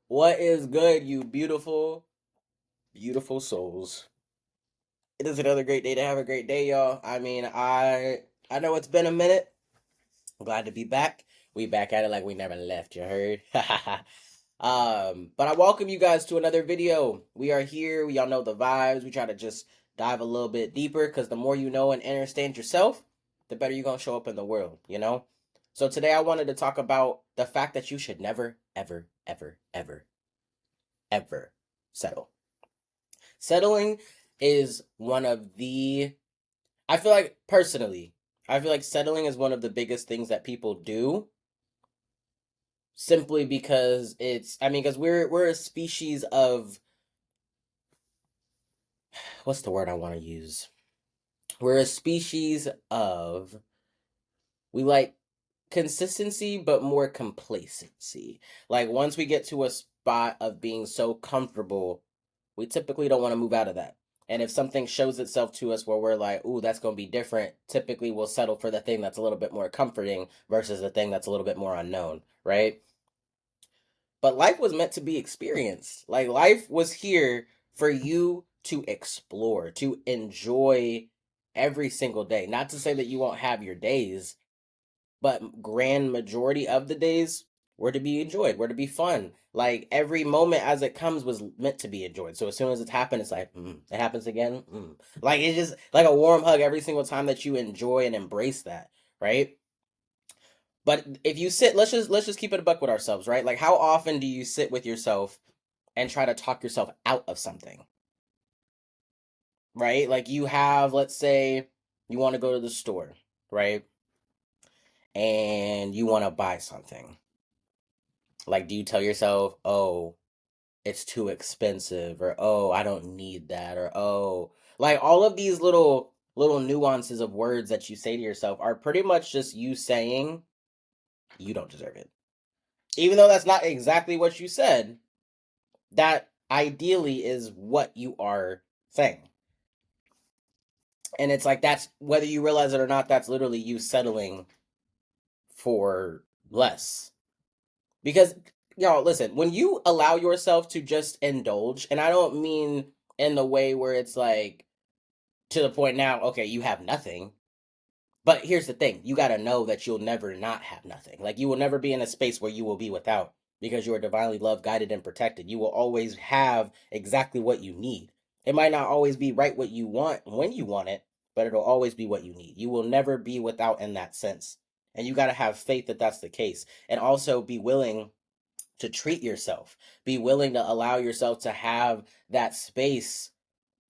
What is good, you beautiful, beautiful souls? It is another great day to have a great day, y'all. I know it's been a minute. I'm glad to be back. We back at it like we never left, you heard? But I welcome you guys to another video. We are here. We all know the vibes. We try to just dive a little bit deeper because the more you know and understand yourself, the better you're gonna show up in the world, you know? So today I wanted to talk about the fact that you should never, ever, ever, ever, ever settle. Settling is one of the, I feel like personally, I feel like settling is one of the biggest things that people do simply because because we're a species of, what's the word I want to use? We're a species of, we like consistency but more complacency. Like once we get to a spot of being so comfortable, we typically don't want to move out of that. And if something shows itself to us where we're like, ooh, that's going to be different, typically we'll settle for the thing that's a little bit more comforting versus the thing that's a little bit more unknown, right? But life was meant to be experienced. Like life was here for you to explore, to enjoy every single day. Not to say that you won't have your days, but grand majority of the days were to be enjoyed, were to be fun. Like every moment as it comes was meant to be enjoyed. So as soon as it's happened, it's like, it happens again. Like it's just like a warm hug every single time that you enjoy and embrace that, right? But if you sit, let's just keep it a buck with ourselves, right? Like how often do you sit with yourself and try to talk yourself out of something, right? Like you have, let's say, you want to go to the store, right? And you want to buy something. Like, do you tell yourself, oh, it's too expensive, or oh, I don't need that, or oh, like all of these little nuances of words that you say to yourself are pretty much just you saying you don't deserve it. Even though that's not exactly what you said, that ideally is what you are saying. And it's like that's whether you realize it or not, that's literally you settling for less. Because y'all, listen, when you allow yourself to just indulge, and I don't mean in the way where it's like to the point now, okay, you have nothing. But here's the thing, you got to know that you'll never not have nothing. Like you will never be in a space where you will be without because you are divinely loved, guided, and protected. You will always have exactly what you need. It might not always be right what you want when you want it, but it'll always be what you need. You will never be without in that sense. And you got to have faith that that's the case. And also be willing to treat yourself. Be willing to allow yourself to have that space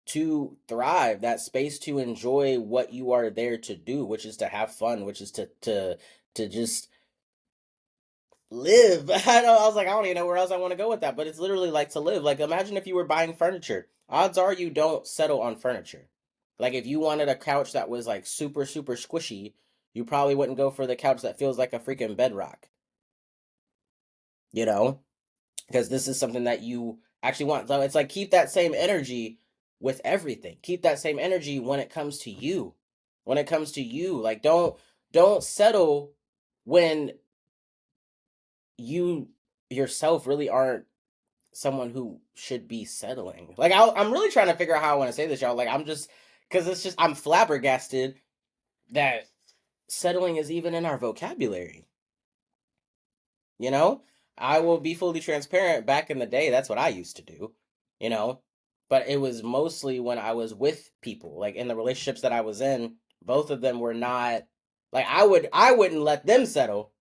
to thrive, that space to enjoy what you are there to do, which is to have fun, which is to just live. I was like, I don't even know where else I want to go with that, but it's literally like to live. Like imagine if you were buying furniture. Odds are you don't settle on furniture. Like if you wanted a couch that was like super super squishy, you probably wouldn't go for the couch that feels like a freaking bedrock, you know? Because this is something that you actually want. So it's like keep that same energy with everything. Keep that same energy when it comes to you. When it comes to you, like don't settle when you yourself really aren't someone who should be settling. Like I'm really trying to figure out how I want to say this, y'all. Like I'm just because it's just I'm flabbergasted that settling is even in our vocabulary. You know, I will be fully transparent. Back in the day, that's what I used to do, you know, but it was mostly when I was with people, like in the relationships that I was in, both of them were not like I wouldn't let them settle,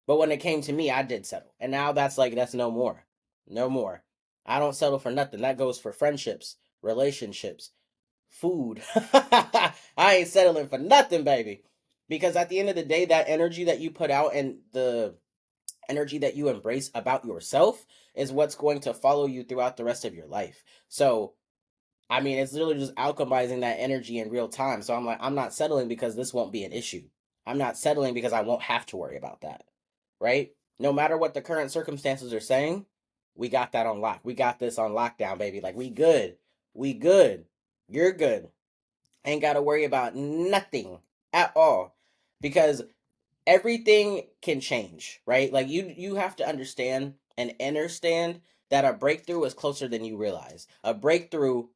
but when it came to me, I did settle. And now that's like, that's no more. No more. I don't settle for nothing. That goes for friendships, relationships, food. I ain't settling for nothing, baby. Because at the end of the day, that energy that you put out and the energy that you embrace about yourself is what's going to follow you throughout the rest of your life. So, I mean, it's literally just alchemizing that energy in real time. So I'm like, I'm not settling because this won't be an issue. I'm not settling because I won't have to worry about that. Right? No matter what the current circumstances are saying, we got that on lock. We got this on lockdown, baby. Like, we good. We good. You're good. Ain't got to worry about nothing at all. Because everything can change, right? Like you have to understand and understand that a breakthrough is closer than you realize. A breakthrough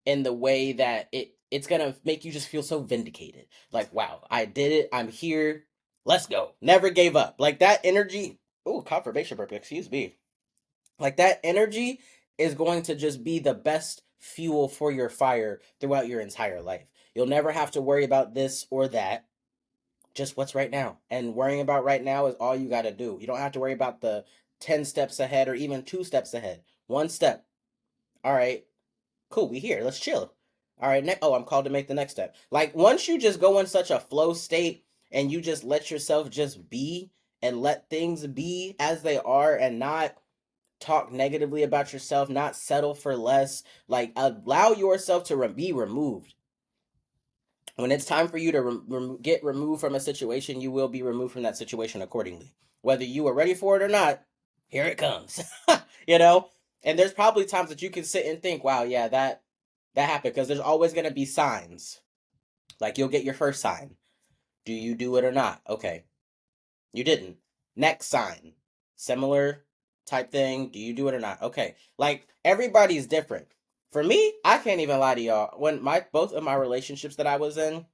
in the way that it's gonna make you just feel so vindicated. Like, wow, I did it. I'm here. Let's go. Never gave up. Like that energy. Oh, confirmation burp. Excuse me. Like that energy is going to just be the best fuel for your fire throughout your entire life. You'll never have to worry about this or that. Just what's right now. And worrying about right now is all you got to do. You don't have to worry about the 10 steps ahead or even 2 steps ahead. One step. All right, cool, we here. Let's chill. All right, oh, I'm called to make the next step. Like once you just go in such a flow state and you just let yourself just be and let things be as they are and not talk negatively about yourself, not settle for less, like allow yourself to be removed. When it's time for you to get removed from a situation, you will be removed from that situation accordingly. Whether you are ready for it or not, here it comes. You know? And there's probably times that you can sit and think, wow, yeah, that happened, because there's always going to be signs. Like you'll get your first sign. Do you do it or not? Okay. You didn't. Next sign. Similar type thing. Do you do it or not? Okay. Like everybody's different. For me, I can't even lie to y'all. When both of my relationships that I was in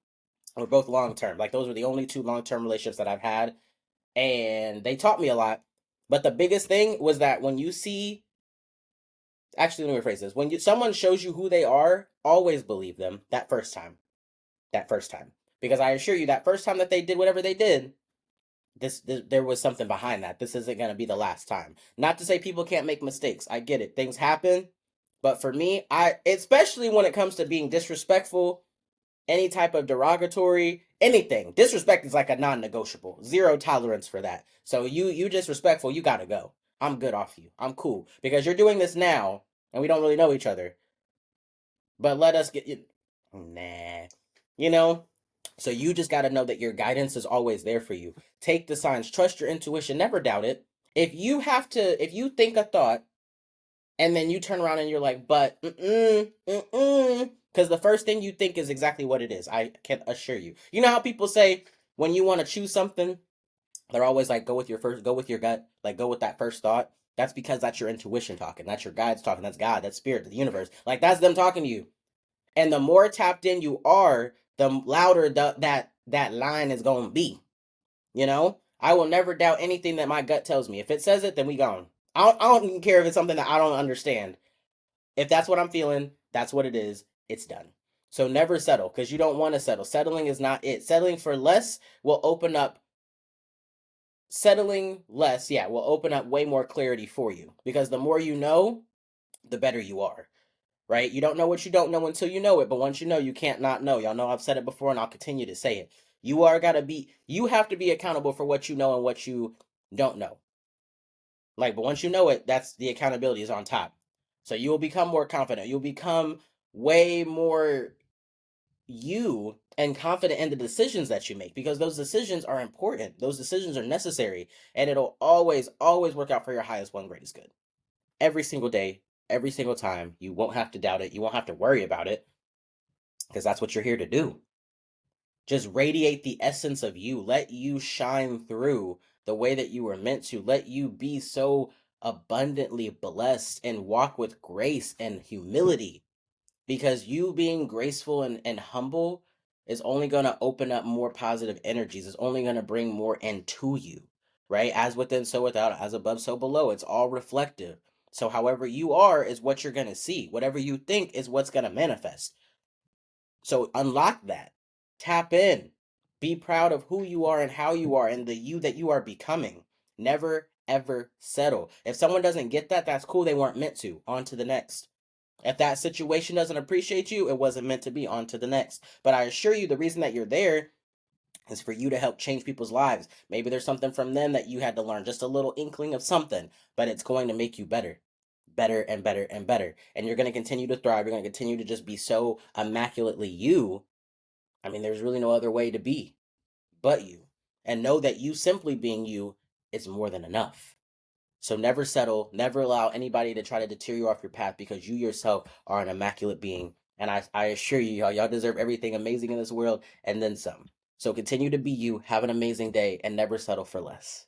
were both long term. Like those were the only 2 long-term relationships that I've had, and they taught me a lot. But the biggest thing was that when you see, actually, let me rephrase this. When someone shows you who they are, always believe them that first time. That first time. Because I assure you, that first time that they did whatever they did, there was something behind that. This isn't going to be the last time. Not to say people can't make mistakes. I get it. Things happen. But for me, especially when it comes to being disrespectful, any type of derogatory, anything. Disrespect is like a non-negotiable. Zero tolerance for that. So you disrespectful, you gotta go. I'm good off you. I'm cool. Because you're doing this now, and we don't really know each other. But let us get you. Nah. You know? So you just gotta know that your guidance is always there for you. Take the signs. Trust your intuition. Never doubt it. If you think a thought, and then you turn around and you're like, but, because the first thing you think is exactly what it is. I can assure you. You know how people say when you want to choose something, they're always like, go with your gut, like go with that first thought. That's because that's your intuition talking. That's your guides talking. That's God, that's spirit, the universe. Like that's them talking to you. And the more tapped in you are, the louder that line is going to be. You know, I will never doubt anything that my gut tells me. If it says it, then we gone. I don't even care if it's something that I don't understand. If that's what I'm feeling, that's what it is. It's done. So never settle, because you don't want to settle. Settling is not it. Settling for less will open up. Settling less, yeah, will open up way more clarity for you, because the more you know, the better you are. Right? You don't know what you don't know until you know it, but once you know, you can't not know. Y'all know I've said it before, and I'll continue to say it. You have to be accountable for what you know and what you don't know. Like, but once you know it, that's the accountability is on top. So you will become more confident. You'll become way more you and confident in the decisions that you make, because those decisions are important. Those decisions are necessary, and it'll always, always work out for your highest one greatest good. Every single day, every single time. You won't have to doubt it. You won't have to worry about it, because that's what you're here to do. Just radiate the essence of you. Let you shine through the way that you were meant to. Let you be so abundantly blessed and walk with grace and humility. Because you being graceful and humble is only going to open up more positive energies. It's only going to bring more into you, right? As within, so without, as above, so below. It's all reflective. So however you are is what you're going to see. Whatever you think is what's going to manifest. So unlock that. Tap in. Be proud of who you are and how you are and the you that you are becoming. Never, ever settle. If someone doesn't get that, that's cool. They weren't meant to. On to the next. If that situation doesn't appreciate you, it wasn't meant to be. On to the next. But I assure you, the reason that you're there is for you to help change people's lives. Maybe there's something from them that you had to learn, just a little inkling of something, but it's going to make you better. Better and better and better. And you're going to continue to thrive. You're going to continue to just be so immaculately you. I mean, there's really no other way to be but you. And know that you simply being you is more than enough. So never settle, never allow anybody to try to deter you off your path, because you yourself are an immaculate being. And I assure you, y'all deserve everything amazing in this world and then some. So continue to be you, have an amazing day, and never settle for less.